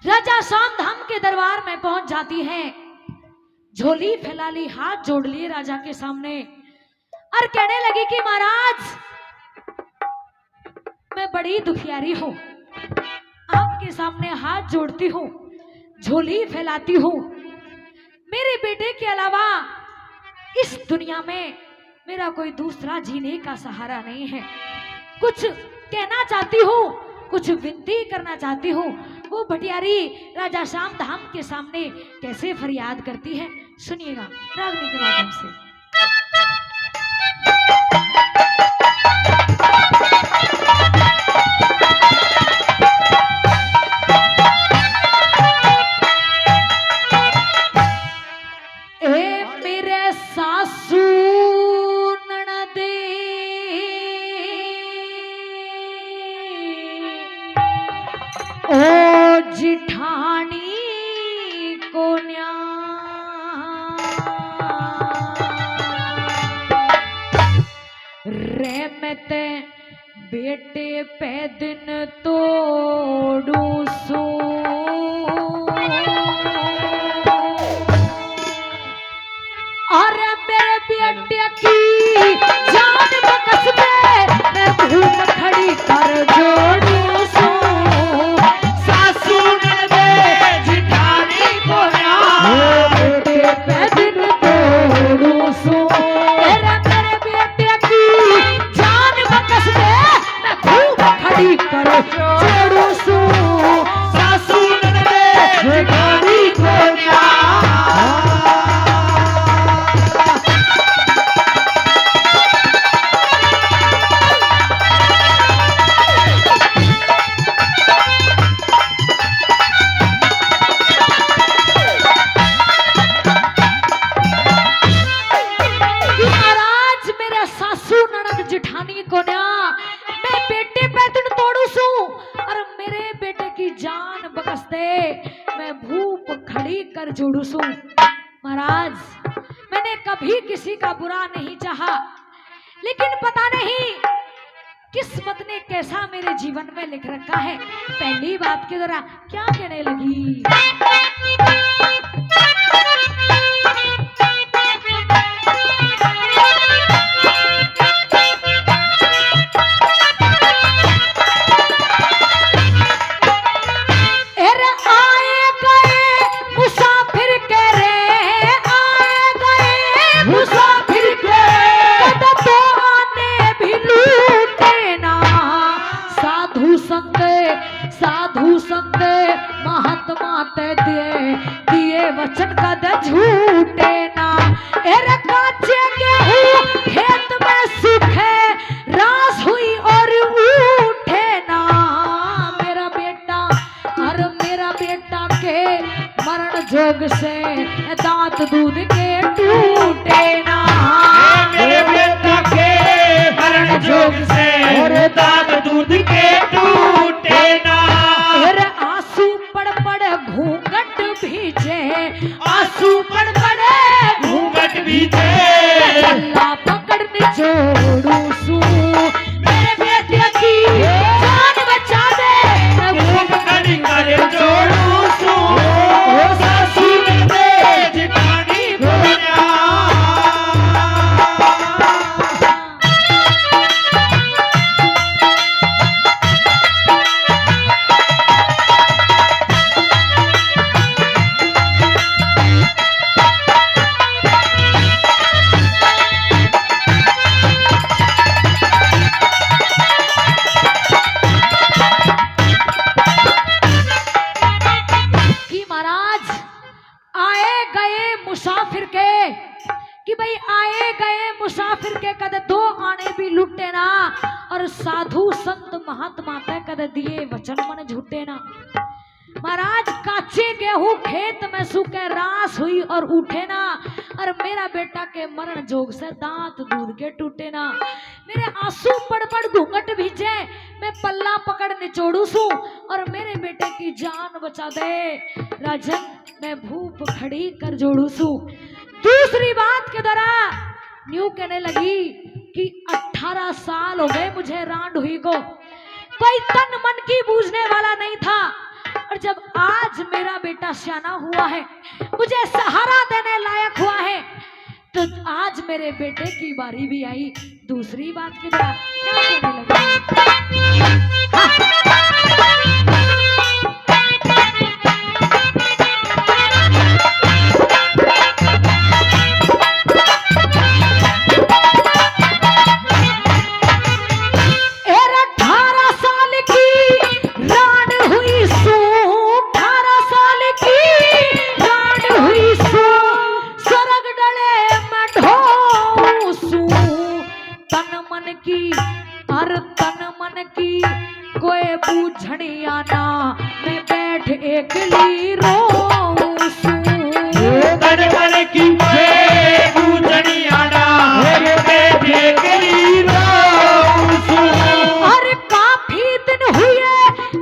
राजा शाम धाम के दरबार में पहुंच जाती है। झोली फैला ली, हाथ जोड़ लिए राजा के सामने और कहने लगी कि महाराज मैं बड़ी दुखियारी हूं, आपके सामने हाथ जोड़ती हूं, झोली फैलाती हूं। मेरे बेटे के अलावा इस दुनिया में मेरा कोई दूसरा जीने का सहारा नहीं है। कुछ कहना चाहती हूँ, कुछ विनती करना चाहती हूँ। वो भटियारी राजा शाम धाम के सामने कैसे फरियाद करती है, सुनिएगा रागनी के माध्यम से। जिठानी को रहमत बेटे पे दिन तोड़ू सो और मेरे बेटे की जान बकस में मैं भूख खड़ी कर जोड़ू सो। मैं भूप खड़ी कर जुड़ूसू। महाराज मैंने कभी किसी का बुरा नहीं चाहा, लेकिन पता नहीं किस्मत ने कैसा मेरे जीवन में लिख रखा है। पहली बात के द्वारा क्या कहने लगी, साधु संग महात्मा ते दिए वचन कद झूठे ना। एरे काचे गेहूं खेत में सूखे रास हुई और उठे ना। मेरा बेटा के मरण जोग से दांत दूध के टूटे ना। मेरे बेटा के मरण जोग से और दांत दूध के टूटे ना। घूंघट भीजे आंसू पड़ पड़े घूंघट भीजे अल्लाह पकड़ने जोड़ू सू। मेरे बेटे की जान बचा दे, मैं भूख खड़ी कर जोड़ू सू। ओ सासू दे जिठानी बोलिया। मुसाफिर के कि भाई आए गए मुसाफिर के कद दो आने भी लुटे ना। और साधु संत महात्मा ते कद दिए वचन मन झूठे ना। महाराज काचे गेहूं खेत में सूखे रास हुई और उठे ना। और मेरा बेटा के मरण जोग से दांत दूध के टूटे ना। मेरे आंसू पड़ पड़ घूंघट भीजे, मैं पल्ला पकड़ निचोड़ू सू। और मेरे बेटे की जान बचा दे राजन, मैं भूप खड़ी कर जोड़ू सू। दूसरी बात के द्वारा न्यू कहने लगी कि 18 साल हो गए मुझे रांड हुई को, कोई तन मन की बूझने वाला नहीं था। और जब आज आज मेरा बेटा सियाना हुआ है, मुझे सहारा देने लायक हुआ है, तो आज मेरे बेटे की बारी भी आई दूसरी बात की तरह क्या कहने लगी। कोई बूझनिया ना मैं बैठ एकली रोऊं तन मन की कोई बूझनिया ना मैं बैठ एकली रोऊं। और काफी दिन हुए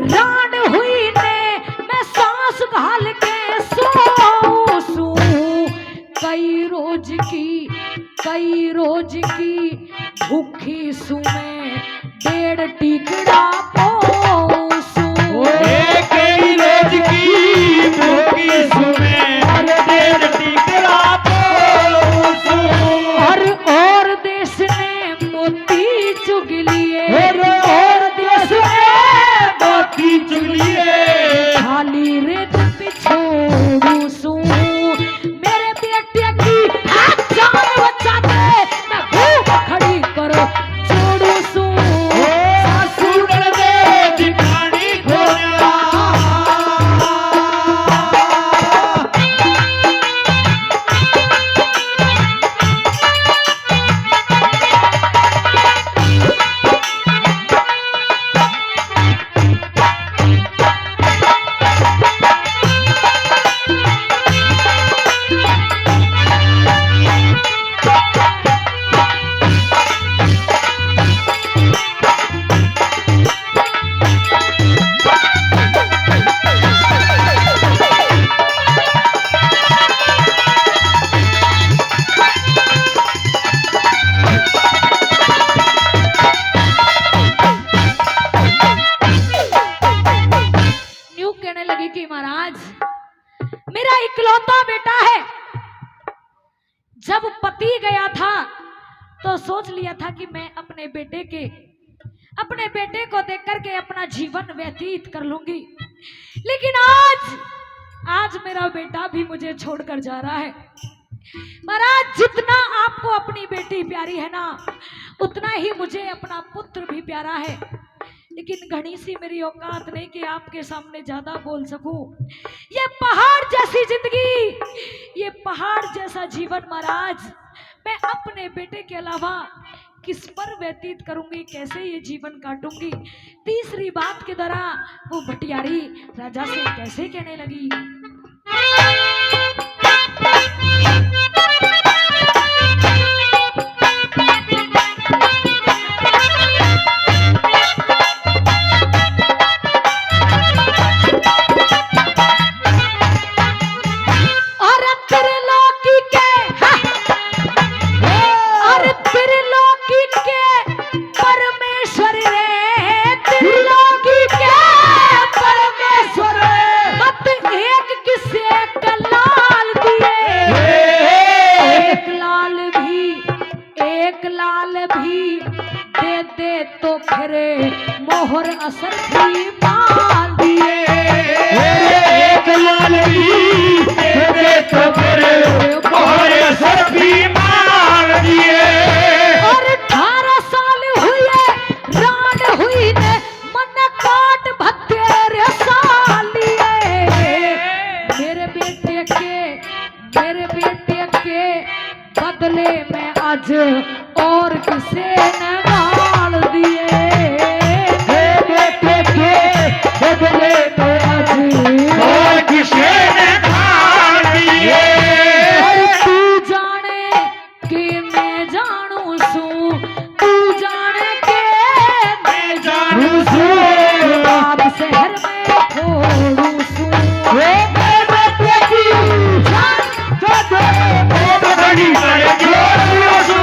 रान हुई ने मैं सांस घाल के सोऊं। कई रोज की भूखी सू में 1.5 टिकड़ा पोसूं। कई रोज की भूखी सू में 1.5 टिकड़ा पोसूं। और देश ने मोती चुग लिए, और देश ने मोती चुग लिए, खाली रेत पे छोड़ू सू। मेरे बेटे की जान बचाते मैं भूख खड़ी करो छोड़ू सू। सासुर दे ठिकानी खोया। कि महाराज मेरा इकलौता बेटा है, जब पति गया था तो सोच लिया था कि मैं अपने बेटे को देख करके अपना जीवन व्यतीत कर लूंगी, लेकिन आज मेरा बेटा भी मुझे छोड़कर जा रहा है। महाराज जितना आपको अपनी बेटी प्यारी है ना, उतना ही मुझे अपना पुत्र भी प्यारा है, लेकिन घनी सी मेरी औकात नहीं कि आपके सामने ज्यादा बोल सकूं। ये पहाड़ जैसी जिंदगी, ये पहाड़ जैसा जीवन महाराज मैं अपने बेटे के अलावा किस पर व्यतीत करूंगी, कैसे ये जीवन काटूंगी। तीसरी बात के दौरान वो भटियारी राजा से कैसे कहने लगी। तो फिर मोहर असर भी मान दिए, एक लाल भी दे तो फिर मोहर असर भी मान दिए। और 18 साल हुए रान हुई ने मन काट भत्तेरे सालिए। मेरे बेटे के बदले में आज और किसे न गाल दिए। बेटे के बदले में आज और किसे न गाल दिए। तू जाने कि मैं जानू सू, तू जाने के मैं जानू सू, बात शहर में छोड़ू सू। बेटे की जान तो घड़ी पर जोड़ू सू।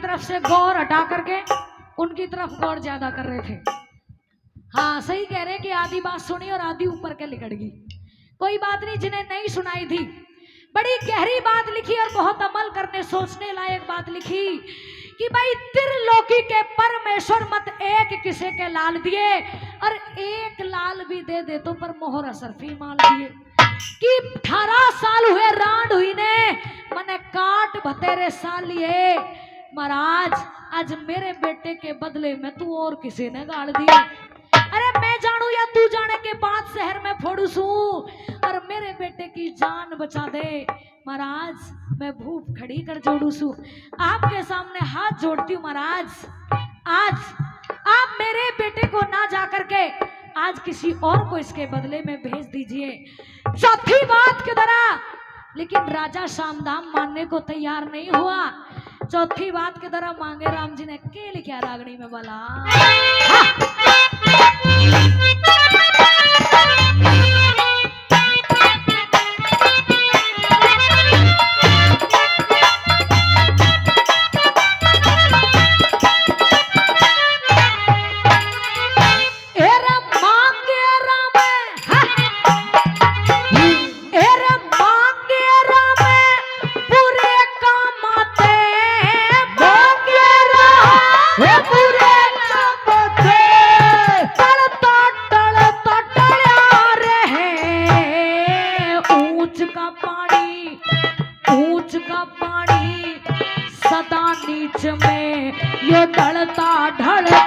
तरफ से गौर हटा करके उनकी तरफ गौर ज्यादा कर रहे थे। हाँ सही कह रहे हैं कि आधी बात सुनी और आधी ऊपर के लिकड़ गई। कोई बात नहीं, जिन्हें नहीं सुनाई थी बड़ी गहरी बात लिखी और बहुत अमल करने सोचने लायक बात लिखी कि भाई त्रिलोकी के परमेश्वर मत एक किसे के लाल दिए और एक लाल भी दे दे तो पर मोहर असरफी माल दिए कि 18 साल हुए रांड हुई ने मने काट भतेरे सालिए महाराज आज मेरे बेटे के बदले में तू और किसी ने गाड़ दिए। अरे मैं जानू या तू जाने के बाद शहर में फोड़ू सू और मेरे बेटे की जान बचा दे महाराज मैं भूख खड़ी कर जोड़ू सू। आपके सामने हाथ जोड़ती हूँ महाराज, आज आप मेरे बेटे को ना जा करके आज किसी और को इसके बदले में भेज दीजिए। चौथी बात की तरह लेकिन राजा शामधाम मानने को तैयार नहीं हुआ। चौथी बात की तरह मांगे राम जी ने के लिखा रागनी में बोला नीच में यो ढलता ढलता